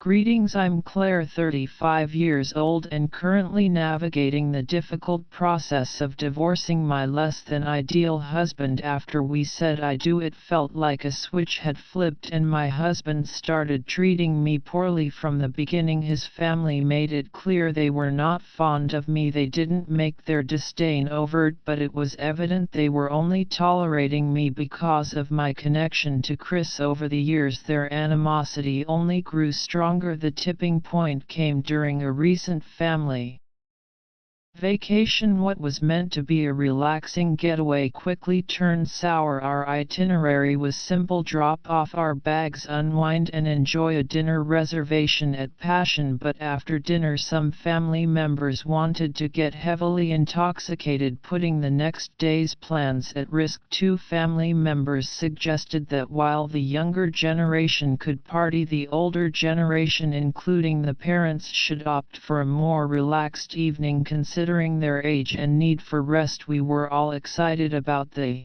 Greetings, I'm Claire, 35 years old and currently navigating the difficult process of divorcing my less than ideal husband. After we said I do, it felt like a switch had flipped and my husband started treating me poorly from the beginning. His family made it clear they were not fond of me. They didn't make their disdain overt, but it was evident they were only tolerating me because of my connection to Chris. Over the years their animosity only grew stronger. The tipping point came during a recent family vacation. What was meant to be a relaxing getaway quickly turned sour. Our itinerary was simple: drop off our bags, unwind and enjoy a dinner reservation at Passion. But after dinner some family members wanted to get heavily intoxicated, putting the next day's plans at risk. Two family members suggested that while the younger generation could party, the older generation, including the parents, should opt for a more relaxed evening. Considering their age and need for rest, we were all excited about the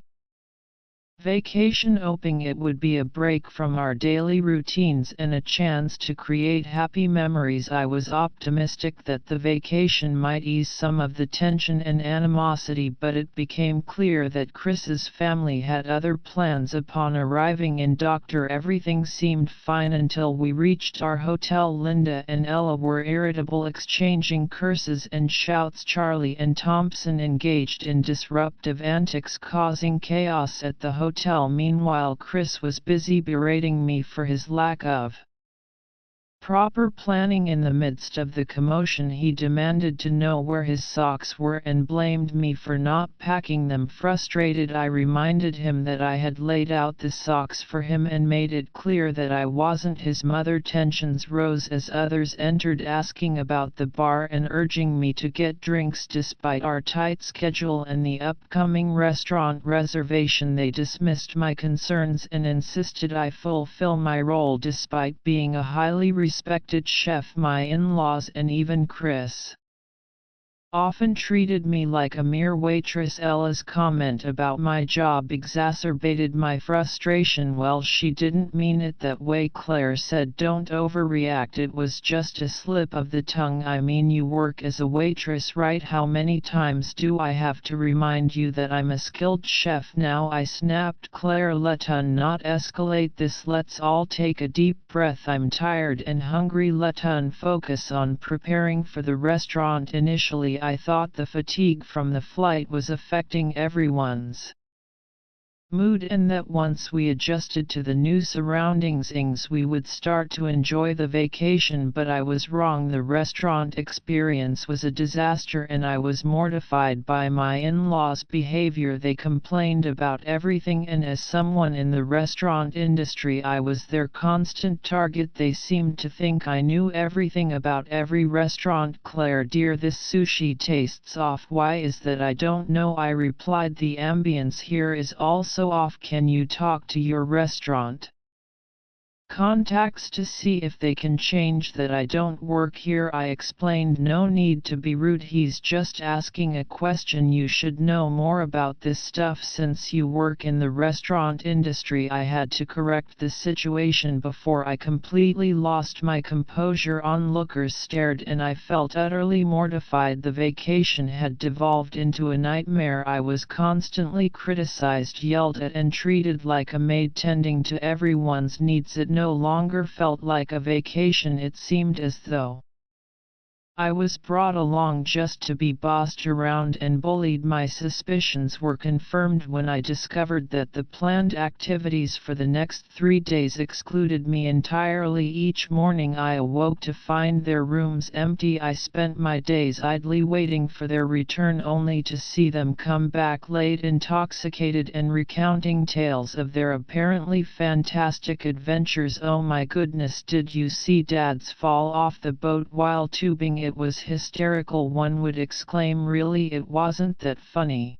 vacation, hoping it would be a break from our daily routines and a chance to create happy memories. I was optimistic that the vacation might ease some of the tension and animosity, but it became clear that Chris's family had other plans. Upon arriving in Doctor, everything seemed fine until we reached our hotel. Linda and Ella were irritable, exchanging curses and shouts. Charlie and Thompson engaged in disruptive antics, causing chaos at the hotel. Meanwhile, Chris was busy berating me for his lack of proper planning. In the midst of the commotion, he demanded to know where his socks were and blamed me for not packing them. Frustrated, I reminded him that I had laid out the socks for him and made it clear that I wasn't his mother. Tensions rose as others entered, asking about the bar and urging me to get drinks. Despite our tight schedule and the upcoming restaurant reservation, they dismissed my concerns and insisted I fulfill my role. Despite being a highly respected chef, my in-laws and even Chris often treated me like a mere waitress. Ella's comment about my job exacerbated my frustration. Well, she didn't mean it that way, Claire said. Don't overreact, it was just a slip of the tongue. I mean, you work as a waitress, right? How many times do I have to remind you that I'm a skilled chef now? I snapped. Claire, let's not escalate this. Let's all take a deep breath. I'm tired and hungry. Let's focus on preparing for the restaurant. Initially I thought the fatigue from the flight was affecting everyone's mood and that once we adjusted to the new surroundings we would start to enjoy the vacation, but I was wrong. The restaurant experience was a disaster and I was mortified by my in-laws' behavior. They complained about everything, and as someone in the restaurant industry, I was their constant target. They seemed to think I knew everything about every restaurant. Claire, dear, this sushi tastes off. Why is that? I don't know, I replied. The ambience here is also off. Can you talk to your restaurant contacts to see if they can change that? I don't work here, I explained. No need to be rude, he's just asking a question. You should know more about this stuff since you work in the restaurant industry. I had to correct the situation before I completely lost my composure. Onlookers stared and I felt utterly mortified. The vacation had devolved into a nightmare. I was constantly criticized, yelled at and treated like a maid tending to everyone's needs. It no longer felt like a vacation. It seemed as though I was brought along just to be bossed around and bullied. My suspicions were confirmed when I discovered that the planned activities for the next 3 days excluded me entirely. Each morning I awoke to find their rooms empty. I spent my days idly waiting for their return, only to see them come back late, intoxicated, and recounting tales of their apparently fantastic adventures. Oh my goodness, did you see Dad's fall off the boat while tubing? It was hysterical, one would exclaim. Really, it wasn't that funny.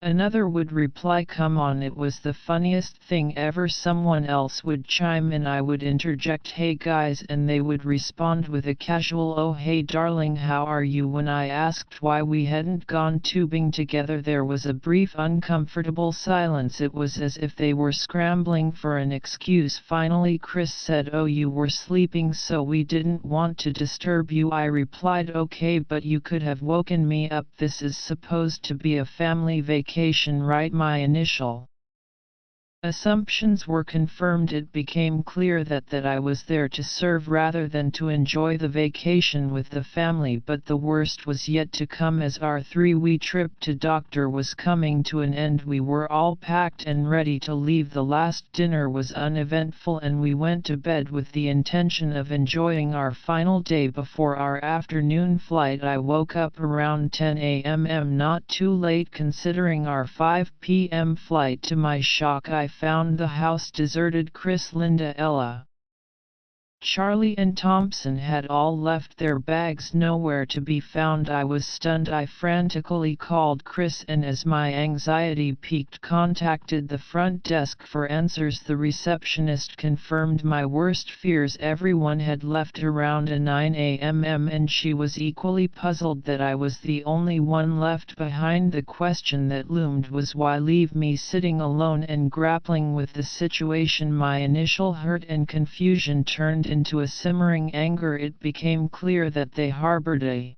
Another would reply, "Come on, it was the funniest thing ever." Someone else would chime in. I would interject, "Hey guys," and they would respond with a casual, "Oh hey darling, how are you?" When I asked why we hadn't gone tubing together, there was a brief uncomfortable silence. It was as if they were scrambling for an excuse. Finally Chris said, "Oh, you were sleeping, so we didn't want to disturb you." I replied, "Okay, but you could have woken me up. This is supposed to be a family vacation, right?" My initial assumptions were confirmed. It became clear that I was there to serve rather than to enjoy the vacation with the family. But the worst was yet to come, as our 3-week trip to Doctor was coming to an end. We were all packed and ready to leave. The last dinner was uneventful and we went to bed with the intention of enjoying our final day before our afternoon flight. I woke up around 10 a.m. not too late considering our 5 p.m. flight. To my shock, I found the house deserted. Chris, Linda, Ella, Charlie and Thompson had all left their bags, nowhere to be found. I was stunned. I frantically called Chris and, as my anxiety peaked, contacted the front desk for answers. The receptionist confirmed my worst fears. Everyone had left around 9 a.m. and she was equally puzzled that I was the only one left behind. The question that loomed was, why leave me sitting alone and grappling with the situation? My initial hurt and confusion turned into a simmering anger. It became clear that they harbored a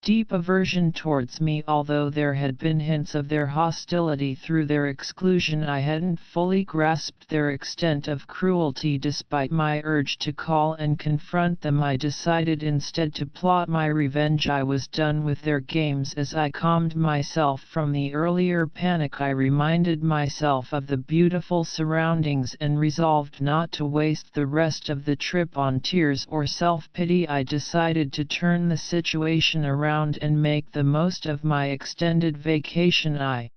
deep aversion towards me. Although there had been hints of their hostility through their exclusion, I hadn't fully grasped their extent of cruelty. Despite my urge to call and confront them, I decided instead to plot my revenge. I was done with their games. As I calmed myself from the earlier panic, I reminded myself of the beautiful surroundings and resolved not to waste the rest of the trip on tears or self-pity. I decided to turn the situation around and make the most of my extended vacation. I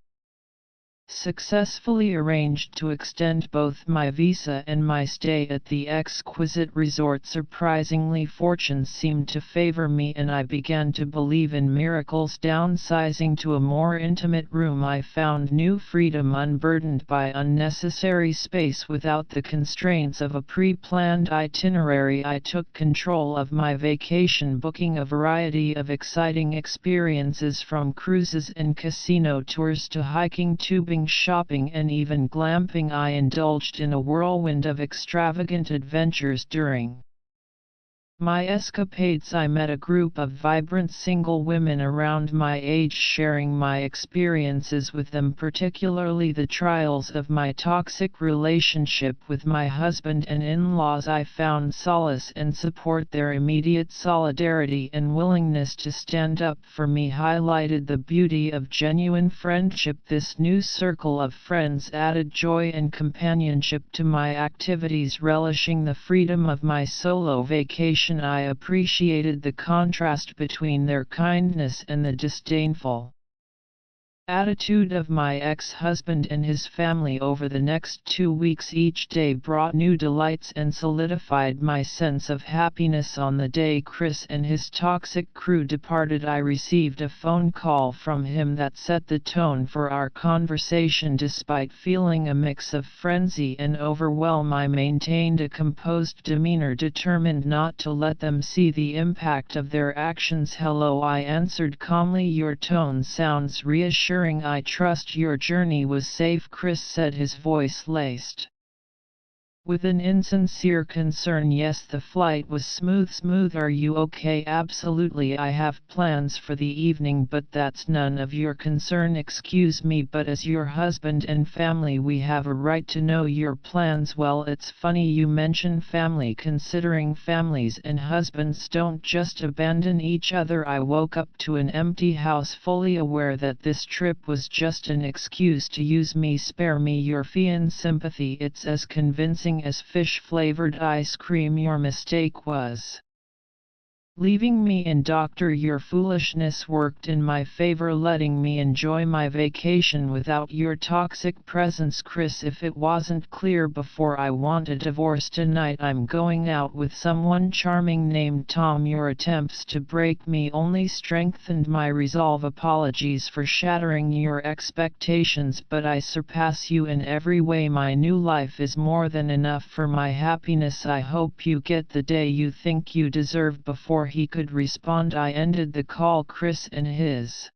successfully arranged to extend both my visa and my stay at the exquisite resort. Surprisingly, fortune seemed to favor me and I began to believe in miracles. Downsizing to a more intimate room, I found new freedom, unburdened by unnecessary space. Without the constraints of a pre-planned itinerary, I took control of my vacation, booking a variety of exciting experiences, from cruises and casino tours to hiking, tubing, shopping, and even glamping. I indulged in a whirlwind of extravagant adventures. During my escapades, I met a group of vibrant single women around my age, sharing my experiences with them, particularly the trials of my toxic relationship with my husband and in-laws. I found solace and support. Their immediate solidarity and willingness to stand up for me highlighted the beauty of genuine friendship. This new circle of friends added joy and companionship to my activities. Relishing the freedom of my solo vacation, I appreciated the contrast between their kindness and the disdainful attitude of my ex-husband and his family. Over the next 2 weeks, each day brought new delights and solidified my sense of happiness. On the day Chris and his toxic crew departed, I received a phone call from him that set the tone for our conversation. Despite feeling a mix of frenzy and overwhelm, I maintained a composed demeanor, determined not to let them see the impact of their actions. "Hello," I answered calmly. "Your tone sounds reassuring. I trust your journey was safe," Chris said, his voice laced with an insincere concern. "Yes, the flight was smooth. Are you okay?" "Absolutely. I have plans for the evening, but that's none of your concern." "Excuse me, but as your husband and family, we have a right to know your plans." "Well, it's funny you mention family, considering families and husbands don't just abandon each other." I woke up to an empty house, fully aware that this trip was just an excuse to use me. "Spare me your fee and sympathy. It's as convincing as fish-flavored ice cream. Your mistake was leaving me in doctor. Your foolishness worked in my favor, letting me enjoy my vacation without your toxic presence. Chris, if it wasn't clear before, I want a divorce tonight. I'm going out with someone charming named Tom. Your attempts to break me only strengthened my resolve. Apologies for shattering your expectations, but I surpass you in every way. My new life is more than enough for my happiness. I hope you get the day you think you deserve. Before he could respond, I ended the call. Chris and his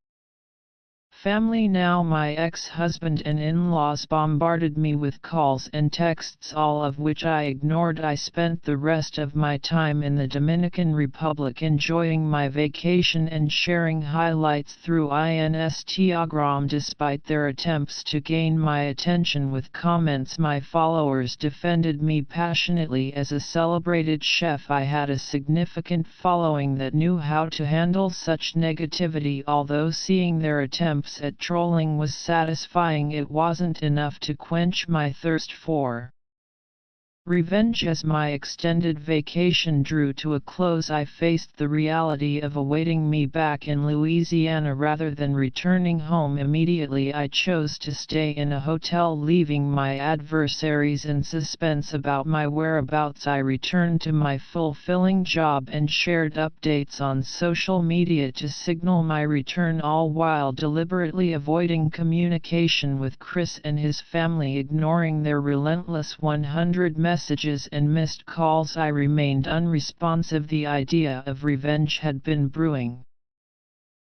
family, now my ex-husband and in-laws, bombarded me with calls and texts, all of which I ignored. I spent the rest of my time in the Dominican Republic enjoying my vacation and sharing highlights through Instagram. Despite their attempts to gain my attention with comments, my followers defended me passionately. As a celebrated chef, I had a significant following that knew how to handle such negativity. Although seeing their attempts at trolling was satisfying, it wasn't enough to quench my thirst for revenge. As my extended vacation drew to a close, I faced the reality of awaiting me back in Louisiana. Rather than returning home immediately, I chose to stay in a hotel, leaving my adversaries in suspense about my whereabouts. I returned to my fulfilling job and shared updates on social media to signal my return, all while deliberately avoiding communication with Chris and his family, ignoring their relentless 100 messages and missed calls. I remained unresponsive. The idea of revenge had been brewing,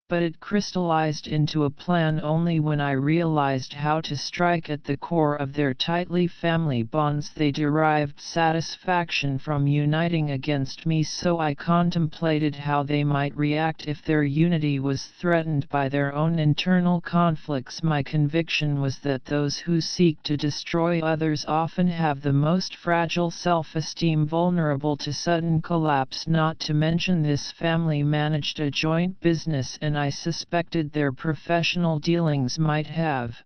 but it crystallized into a plan only when I realized how to strike at the core of their tightly family bonds. They derived satisfaction from uniting against me, so I contemplated how they might react if their unity was threatened by their own internal conflicts. My conviction was that those who seek to destroy others often have the most fragile self-esteem, vulnerable to sudden collapse. Not to mention, this family managed a joint business, and I suspected their professional dealings might have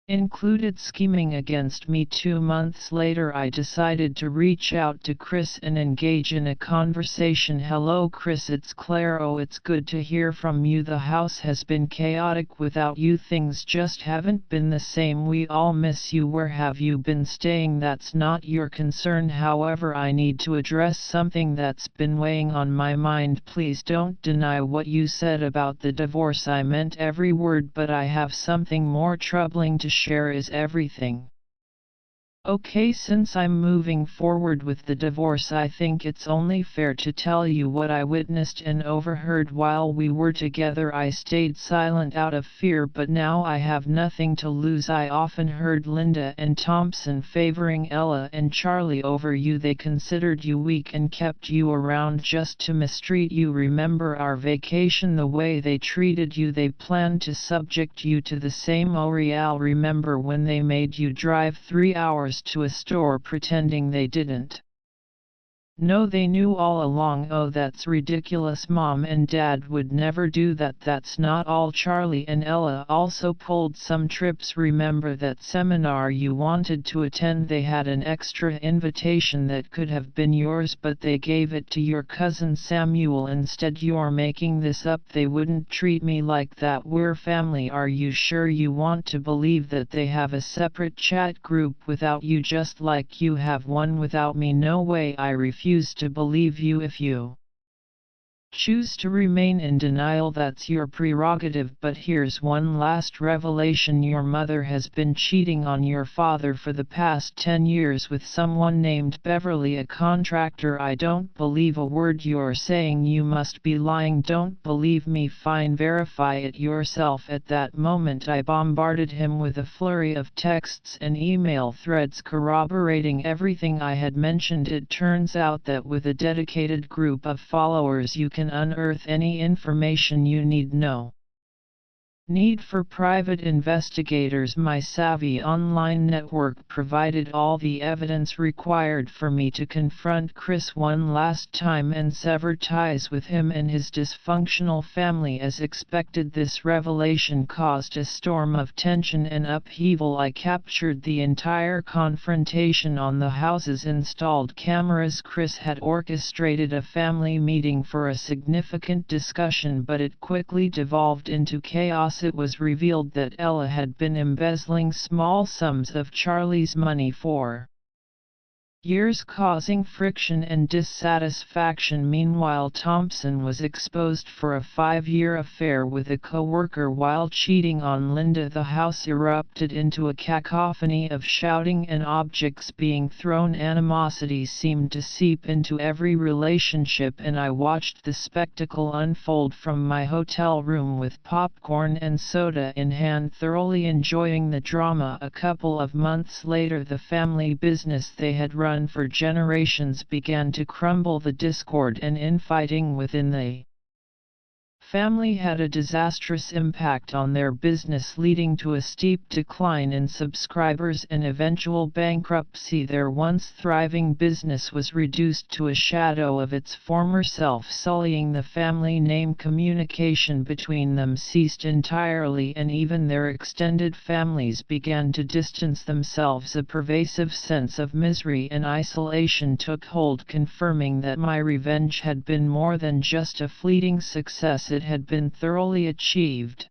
included scheming against me. 2 months later, I decided to reach out to Chris and engage in a conversation. Hello Chris, it's Claire. Oh, it's good to hear from you. The house has been chaotic without you. Things just haven't been the same. We all miss you. Where have you been staying? That's not your concern. However, I need to address something that's been weighing on my mind. Please don't deny what you said about the divorce. I meant every word, but I have something more troubling to share. Is everything okay? Since I'm moving forward with the divorce, I think it's only fair to tell you what I witnessed and overheard while we were together. I stayed silent out of fear, but now I have nothing to lose. I often heard Linda and Thompson favoring Ella and Charlie over you. They considered you weak and kept you around just to mistreat you. Remember our vacation, the way they treated you? They planned to subject you to the same L'Oreal. Remember when they made you drive 3 hours to a store pretending they didn't know? They knew all along. Oh, that's ridiculous. Mom and Dad would never do that. That's not all. Charlie and Ella also pulled some trips. Remember that seminar you wanted to attend? They had an extra invitation that could have been yours, but they gave it to your cousin Samuel instead. You're making this up. They wouldn't treat me like that. We're family. Are you sure you want to believe that they have a separate chat group without you, just like you have one without me? No way. I refuse to believe you. If you choose to remain in denial, that's your prerogative. But here's one last revelation. Your mother has been cheating on your father for the past 10 years with someone named Beverly, a contractor. I don't believe a word you're saying. You must be lying. Don't believe me? Fine, verify it yourself. At that moment, I bombarded him with a flurry of texts and email threads corroborating everything I had mentioned. It turns out that with a dedicated group of followers, you can unearth any information you need know. Need for private investigators. My savvy online network provided all the evidence required for me to confront Chris one last time and sever ties with him and his dysfunctional family. As expected, this revelation caused a storm of tension and upheaval. I captured the entire confrontation on the house's installed cameras. Chris had orchestrated a family meeting for a significant discussion, but it quickly devolved into chaos. It was revealed that Ella had been embezzling small sums of Charlie's money for years, causing friction and dissatisfaction. Meanwhile, Thompson was exposed for a 5-year affair with a co-worker while cheating on Linda. The house erupted into a cacophony of shouting and objects being thrown. Animosity seemed to seep into every relationship, and I watched the spectacle unfold from my hotel room with popcorn and soda in hand, thoroughly enjoying the drama. A couple of months later, the family business they had run for generations began to crumble. The discord and infighting within the family had a disastrous impact on their business, leading to a steep decline in subscribers and eventual bankruptcy. Their once thriving business was reduced to a shadow of its former self, sullying the family name. Communication between them ceased entirely, and even their extended families began to distance themselves. A pervasive sense of misery and isolation took hold, confirming that my revenge had been more than just a fleeting success. It had been thoroughly achieved.